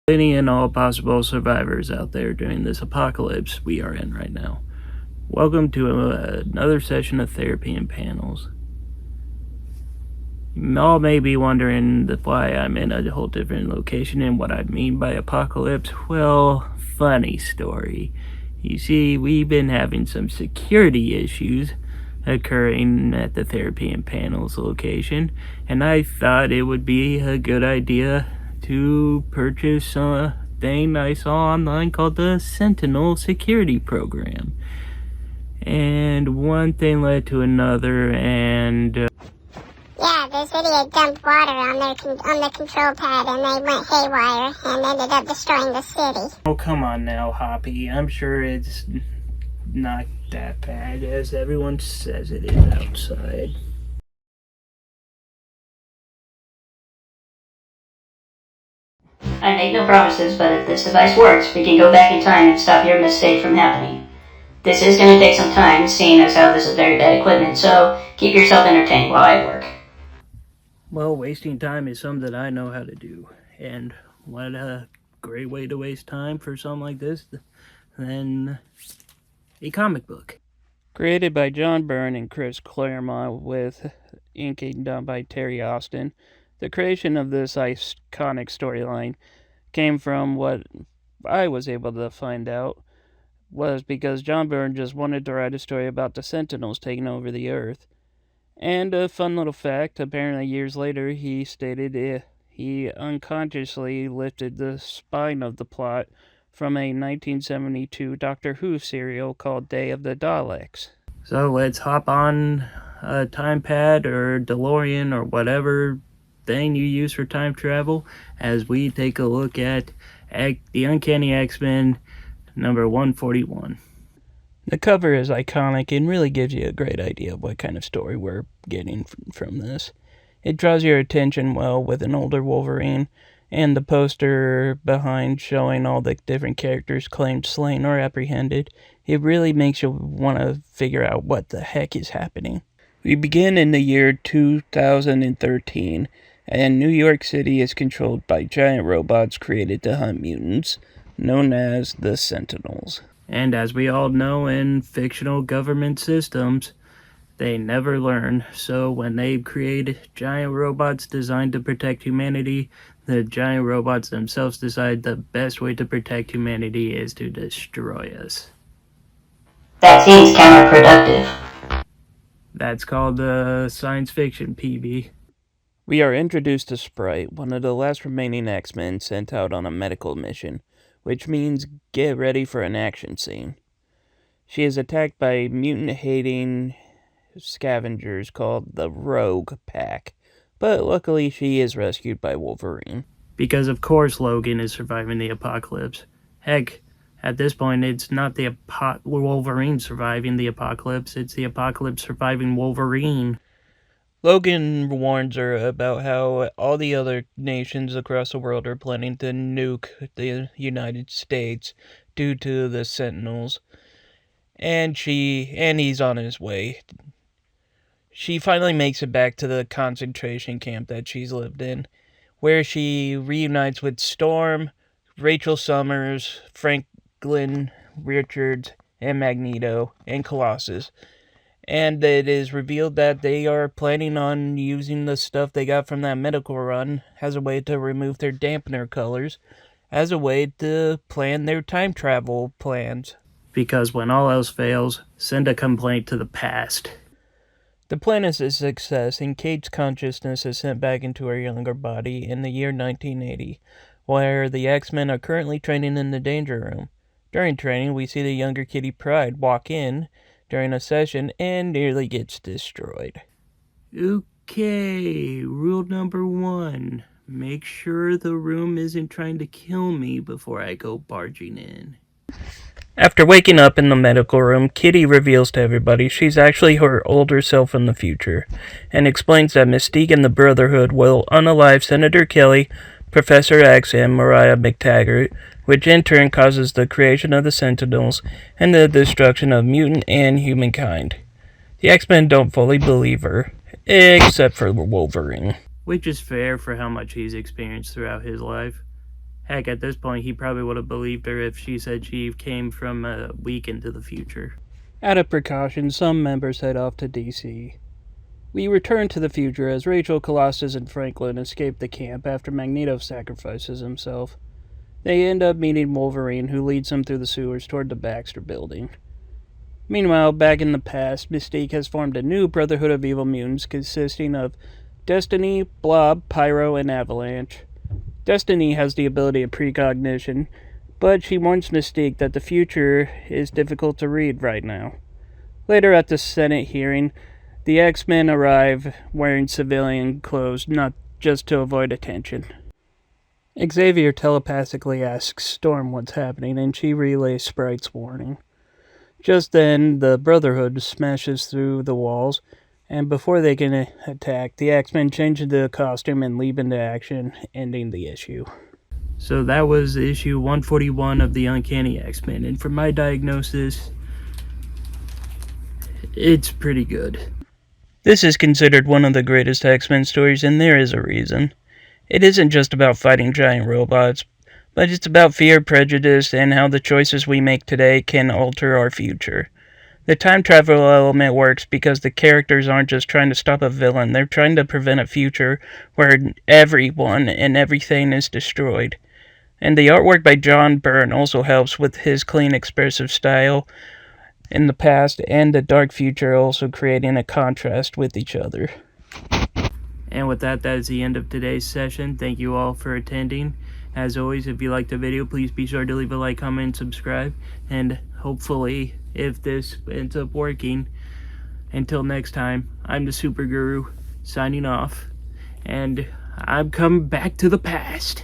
Any and all possible survivors out there during this apocalypse we are in right now. Welcome to another session of Therapy and Panels. You all may be wondering why I'm in a whole different location and what I mean by apocalypse. Well, funny story. You see, we've been having some security issues occurring at the Therapy and Panels location, and I thought it would be a good idea to purchase a thing I saw online called the Sentinel Security Program. And one thing led to another, and yeah, this idiot dumped water on the control pad and they went haywire and ended up destroying the city. Oh, come on now, Hoppy. I'm sure it's not that bad as everyone says it is outside. I make no promises, but if this device works, we can go back in time and stop your mistake from happening. This is going to take some time, seeing as how this is very bad equipment, so keep yourself entertained while I work. Well, wasting time is something that I know how to do. And what a great way to waste time for something like this than a comic book. Created by John Byrne and Chris Claremont with inking done by Terry Austin, the creation of this iconic storyline came from what I was able to find out was because John Byrne just wanted to write a story about the Sentinels taking over the Earth. And a fun little fact, apparently years later he stated he unconsciously lifted the spine of the plot from a 1972 Doctor Who serial called Day of the Daleks. So let's hop on a time pad or DeLorean or whatever thing you use for time travel as we take a look at the Uncanny X-Men number 141. The cover is iconic and really gives you a great idea of what kind of story we're getting from this. It draws your attention well with an older Wolverine, and the poster behind showing all the different characters claimed slain or apprehended. It really makes you want to figure out what the heck is happening. We begin in the year 2013, and New York City is controlled by giant robots created to hunt mutants, known as the Sentinels. And as we all know in fictional government systems, they never learn. So when they create giant robots designed to protect humanity, the giant robots themselves decide the best way to protect humanity is to destroy us. That seems counterproductive. That's called science fiction, PB. We are introduced to Sprite, one of the last remaining X-Men sent out on a medical mission, which means get ready for an action scene. She is attacked by mutant-hating scavengers called the Rogue Pack, but luckily she is rescued by Wolverine. Because of course Logan is surviving the apocalypse. Heck, at this point it's not the Wolverine surviving the apocalypse, it's the apocalypse surviving Wolverine. Logan warns her about how all the other nations across the world are planning to nuke the United States due to the Sentinels, and he's on his way. She finally makes it back to the concentration camp that she's lived in, where she reunites with Storm, Rachel Summers, Franklin Richards, and Magneto, and Colossus. And it is revealed that they are planning on using the stuff they got from that medical run as a way to remove their dampener colors, as a way to plan their time travel plans. Because when all else fails, send a complaint to the past. The plan is a success, and Kate's consciousness is sent back into her younger body in the year 1980, where the X-Men are currently training in the Danger Room. During training, we see the younger Kitty Pryde walk in during a session and nearly gets destroyed. Okay, rule number 1. Make sure the room isn't trying to kill me before I go barging in. After waking up in the medical room, Kitty reveals to everybody she's actually her older self in the future, and explains that Mystique and the Brotherhood will unalive Senator Kelly, Professor X, and Mariah McTaggart, which in turn causes the creation of the Sentinels and the destruction of mutant and humankind. The X-Men don't fully believe her, except for Wolverine. Which is fair for how much he's experienced throughout his life. Heck, at this point, he probably would have believed her if she said she came from a week into the future. Out of precaution, some members head off to DC. We return to the future as Rachel, Colossus, and Franklin escape the camp after Magneto sacrifices himself. They end up meeting Wolverine, who leads them through the sewers toward the Baxter building. Meanwhile, back in the past, Mystique has formed a new Brotherhood of Evil Mutants consisting of Destiny, Blob, Pyro, and Avalanche. Destiny has the ability of precognition, but she warns Mystique that the future is difficult to read right now. Later at the Senate hearing, the X-Men arrive wearing civilian clothes, not just to avoid attention. Xavier telepathically asks Storm what's happening, and she relays Sprite's warning. Just then, the Brotherhood smashes through the walls, and before they can attack, the X-Men change into a costume and leap into action, ending the issue. So that was issue 141 of the Uncanny X-Men, and from my diagnosis, it's pretty good. This is considered one of the greatest X-Men stories, and there is a reason. It isn't just about fighting giant robots, but it's about fear, prejudice, and how the choices we make today can alter our future. The time travel element works because the characters aren't just trying to stop a villain, they're trying to prevent a future where everyone and everything is destroyed. And the artwork by John Byrne also helps with his clean, expressive style in the past and the dark future, also creating a contrast with each other. And with that, that is the end of today's session. Thank you all for attending. As always, if you liked the video, please be sure to leave a like, comment, and subscribe. And hopefully, if this ends up working, until next time, I'm the Super Guru, signing off. And I'm coming back to the past.